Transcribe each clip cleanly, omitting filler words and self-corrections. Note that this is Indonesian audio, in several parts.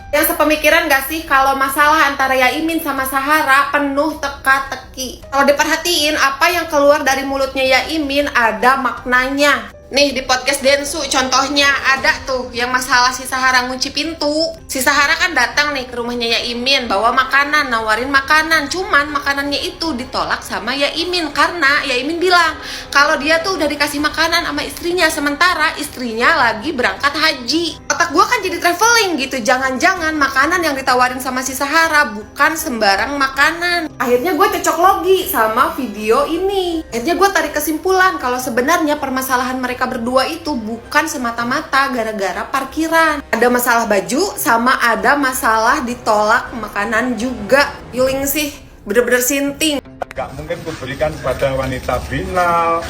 Yang sepemikiran gak sih kalau masalah antara Yaimin sama Shahara penuh teka-teki? Kalau diperhatiin, apa yang keluar dari mulutnya Yaimin ada maknanya. Nih di podcast Densu contohnya ada tuh yang masalah si Shahara ngunci pintu. Si Shahara kan datang nih ke rumahnya Yaimin bawa makanan, nawarin makanan. Cuman makanannya itu ditolak sama Yaimin karena Yaimin bilang kalau dia tuh udah dikasih makanan sama istrinya, sementara istrinya lagi berangkat haji. Otak gua kan jadi traveling gitu, jangan-jangan makanan yang ditawarin sama si Shahara bukan sembarang makanan. Akhirnya gue cocok logi sama video ini. Akhirnya gue tarik kesimpulan kalau sebenarnya permasalahan mereka berdua itu bukan semata-mata gara-gara parkiran. Ada masalah baju sama ada masalah ditolak makanan juga. Yuling sih bener-bener sinting. Gak mungkin kuberikan kepada wanita binal,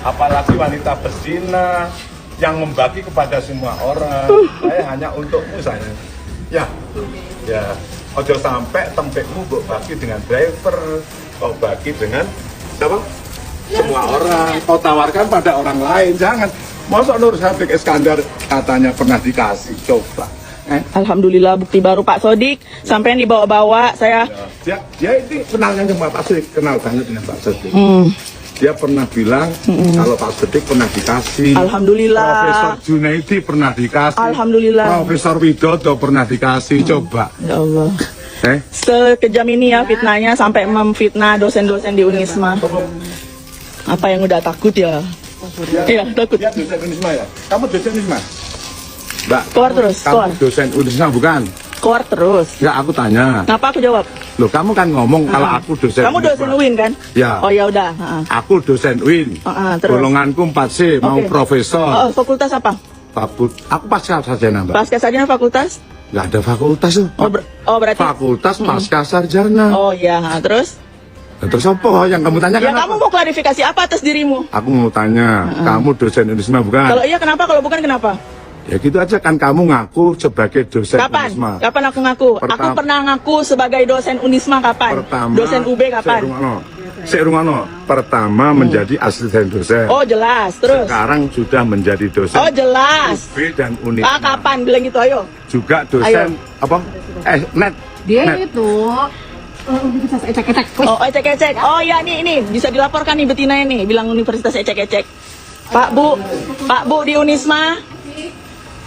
apalagi wanita berzina yang membagi kepada semua orang. Saya hanya untukmu sayang. Ya, ojo sampai tempekmu mbok bagi dengan driver, kau bagi dengan siapa? Semua orang, kau tawarkan pada orang lain, jangan. Masa Nur Syafiq Iskandar katanya pernah dikasih, coba. Alhamdulillah bukti baru Pak Sodik, sampai dibawa-bawa saya. Dia ini kenalnya sama Pak Sodik, kenal banget dengan Pak Sodik. Dia pernah bilang kalau Pak Sodik pernah dikasih. Alhamdulillah. Profesor Junaidi pernah dikasih. Alhamdulillah. Profesor Widodo pernah dikasih, coba. Ya Allah. Sekejam ini ya fitnahnya sampai memfitnah dosen-dosen di Unisma. Apa yang udah takut ya? Iya, takut. Dia dosen Unisma ya? Kamu dosen Unisma? Mbak, Keluar terus, kamu keluar. dosen Unisma bukan? Keluar terus. Ya aku tanya. Kenapa aku jawab? Loh, kamu kan ngomong kalau aku dosen Kamu dosen Unisma. UIN kan? Ya. Oh ya udah. Aku dosen UIN. Terus. Golonganku 4C, mau Oke. profesor. Oh, fakultas apa? Aku pasca sarjana, Mbak. Pasca sarjana fakultas? Nggak ada fakultas tuh. Berarti. Fakultas pasca sarjana. Oh ya, terus? Terus apa yang kamu tanyakan? Ya kamu mau klarifikasi apa atas dirimu? Aku mau tanya, kamu dosen Unisma bukan? Kalau iya kenapa? Kalau bukan kenapa? Ya gitu aja kan kamu ngaku sebagai dosen Kapan? Unisma. Kapan aku ngaku? Aku pernah ngaku sebagai dosen Unisma kapan? Pertama, dosen UB kapan? Rungano. Pertama menjadi asisten dosen. Oh jelas, terus? Sekarang sudah menjadi dosen. Oh jelas. UB dan Unisma. Kapan? Bilang gitu, ayo. Juga dosen apa? Net. Dia Net. itu universitas ecek-ecek. Oh ecek-ecek. Oh ya ini bisa dilaporkan nih betina ini bilang universitas ecek-ecek. Pak Bu di Unisma.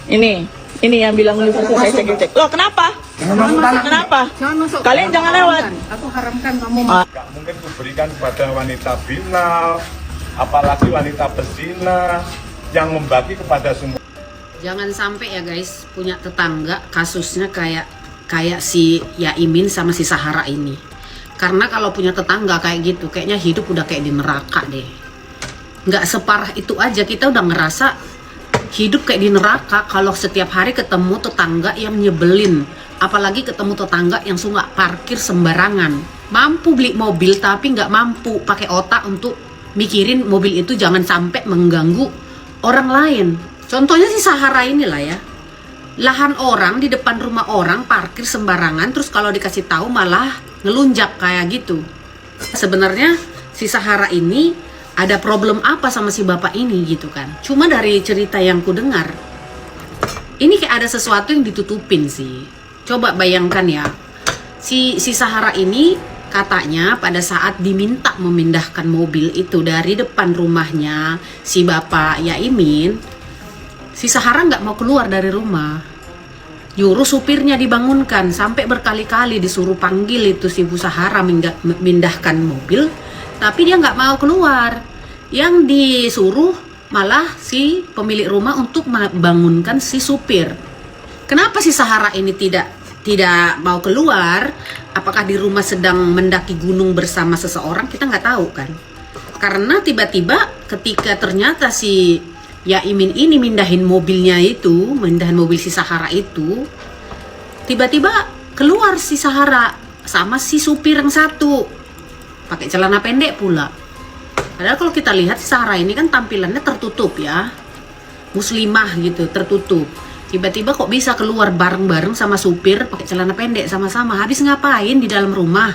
Ini yang bilang universitas ecek-ecek. Loh kenapa? Kenapa? Jangan masuk. Kalian jangan lewat. Aku haramkan kamu. Gak mungkin kuberikan kepada wanita binal, apalagi wanita berzina yang membagi kepada semua. Jangan sampai ya guys punya tetangga kasusnya kayak si Yaimin sama si Shahara ini. Karena kalau punya tetangga kayak gitu, kayaknya hidup udah kayak di neraka deh. Nggak separah itu aja, kita udah ngerasa hidup kayak di neraka kalau setiap hari ketemu tetangga yang nyebelin. Apalagi ketemu tetangga yang suka parkir sembarangan. Mampu beli mobil tapi nggak mampu pakai otak untuk mikirin mobil itu jangan sampai mengganggu orang lain. Contohnya si Shahara inilah ya. Lahan orang di depan rumah orang parkir sembarangan, terus kalau dikasih tahu malah ngelunjak kayak gitu. Sebenarnya si Shahara ini ada problem apa sama si bapak ini gitu kan. Cuma dari cerita yang ku dengar, ini kayak ada sesuatu yang ditutupin sih. Coba bayangkan ya, si Shahara ini katanya pada saat diminta memindahkan mobil itu dari depan rumahnya si bapak Yaimin, si Shahara nggak mau keluar dari rumah. Nyuruh supirnya dibangunkan, sampai berkali-kali disuruh panggil itu si Bu Shahara memindahkan mobil, tapi dia nggak mau keluar. Yang disuruh malah si pemilik rumah untuk membangunkan si supir. Kenapa si Shahara ini tidak mau keluar? Apakah di rumah sedang mendaki gunung bersama seseorang? Kita nggak tahu kan. Karena tiba-tiba ketika ternyata si Yaimin ini mindahin mobilnya itu, mindahin mobil si Shahara itu, tiba-tiba keluar si Shahara sama si supir yang satu, pakai celana pendek pula. Padahal kalau kita lihat si Shahara ini kan tampilannya tertutup ya, muslimah gitu, tertutup. Tiba-tiba kok bisa keluar bareng-bareng sama supir pakai celana pendek sama-sama. Habis ngapain di dalam rumah?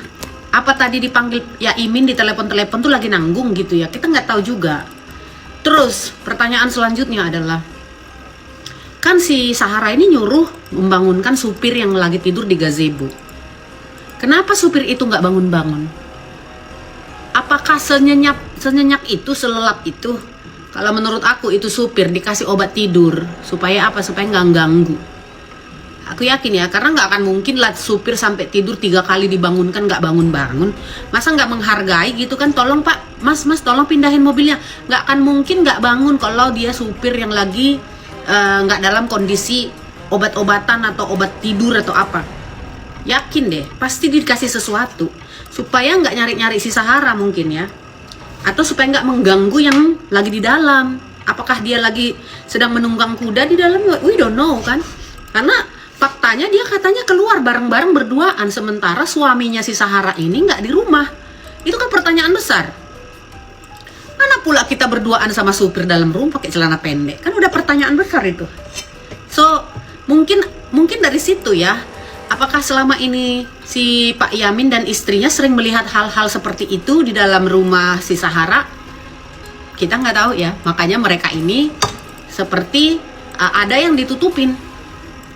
Apa tadi dipanggil Yaimin di telepon-telepon tuh lagi nanggung gitu ya? Kita nggak tahu juga. Terus pertanyaan selanjutnya adalah, kan Kan si Sahara ini nyuruh membangunkan supir yang lagi tidur di gazebo. Kenapa supir itu nggak bangun-bangun? Apakah senyenyak itu, selelap itu? Kalau menurut aku itu supir dikasih obat tidur. Supaya apa? Supaya nggak ganggu. Aku yakin ya, karena nggak akan mungkin lah supir sampai tidur 3 kali dibangunkan nggak bangun-bangun. Masa nggak menghargai gitu kan? Tolong Pak, Mas tolong pindahin mobilnya. Nggak akan mungkin nggak bangun kalau dia supir yang lagi nggak dalam kondisi obat-obatan atau obat tidur atau apa. Yakin deh, pasti dikasih sesuatu supaya nggak nyari-nyari si Sahara mungkin ya, atau supaya nggak mengganggu yang lagi di dalam. Apakah dia lagi sedang menunggang kuda di dalam? We don't know kan, karena faktanya dia katanya keluar bareng-bareng berduaan, sementara suaminya si Sahara ini nggak di rumah. Itu kan pertanyaan besar. Mana pula kita berduaan sama supir dalam rumah pakai celana pendek? Kan udah pertanyaan besar itu. So, mungkin dari situ ya. Apakah selama ini si Pak Yamin dan istrinya sering melihat hal-hal seperti itu di dalam rumah si Sahara? Kita nggak tahu ya. Makanya mereka ini seperti ada yang ditutupin.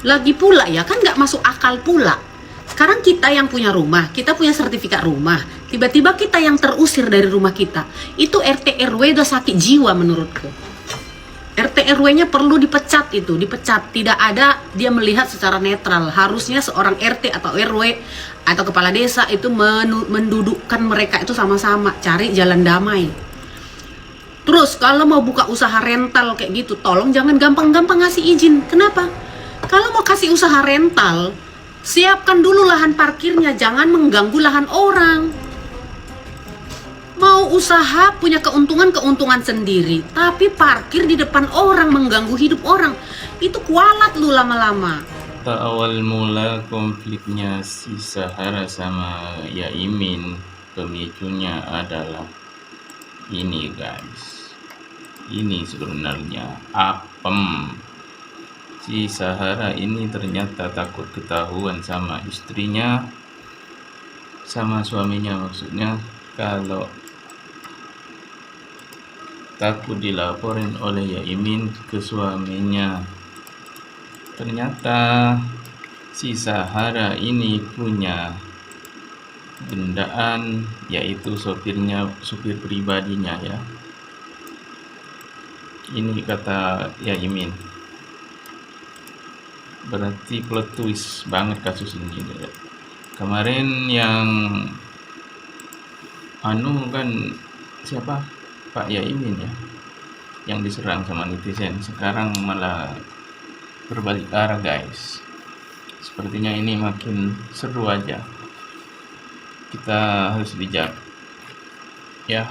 Lagi pula ya, kan nggak masuk akal pula. Sekarang kita yang punya rumah, kita punya sertifikat rumah, tiba-tiba kita yang terusir dari rumah kita. Itu RT RW udah sakit jiwa menurutku. RT RW-nya perlu dipecat itu, dipecat. Tidak ada dia melihat secara netral. Harusnya seorang RT atau RW atau kepala desa itu mendudukkan mereka itu sama-sama, cari jalan damai. Terus kalau mau buka usaha rental kayak gitu, tolong jangan gampang-gampang ngasih izin. Kenapa? Kalau mau kasih usaha rental, siapkan dulu lahan parkirnya, jangan mengganggu lahan orang. Mau usaha punya keuntungan sendiri, tapi parkir di depan orang mengganggu hidup orang, itu kualat lu lama-lama. Awal mula konfliknya si Sahara sama Yaimin, pemicunya adalah ini guys. Ini sebenarnya apem. Si Sahara ini ternyata takut ketahuan sama istrinya, sama suaminya maksudnya, kalau takut dilaporin oleh Yaimin ke suaminya. Ternyata si Sahara ini punya bendaan, yaitu supir pribadinya ya. Ini kata Yaimin. Berarti plot twist banget kasus ini. Kemarin yang kan siapa, Pak Yaimin ya, yang diserang sama netizen. Sekarang malah berbalik arah guys. Sepertinya ini makin seru aja. Kita harus bijak ya.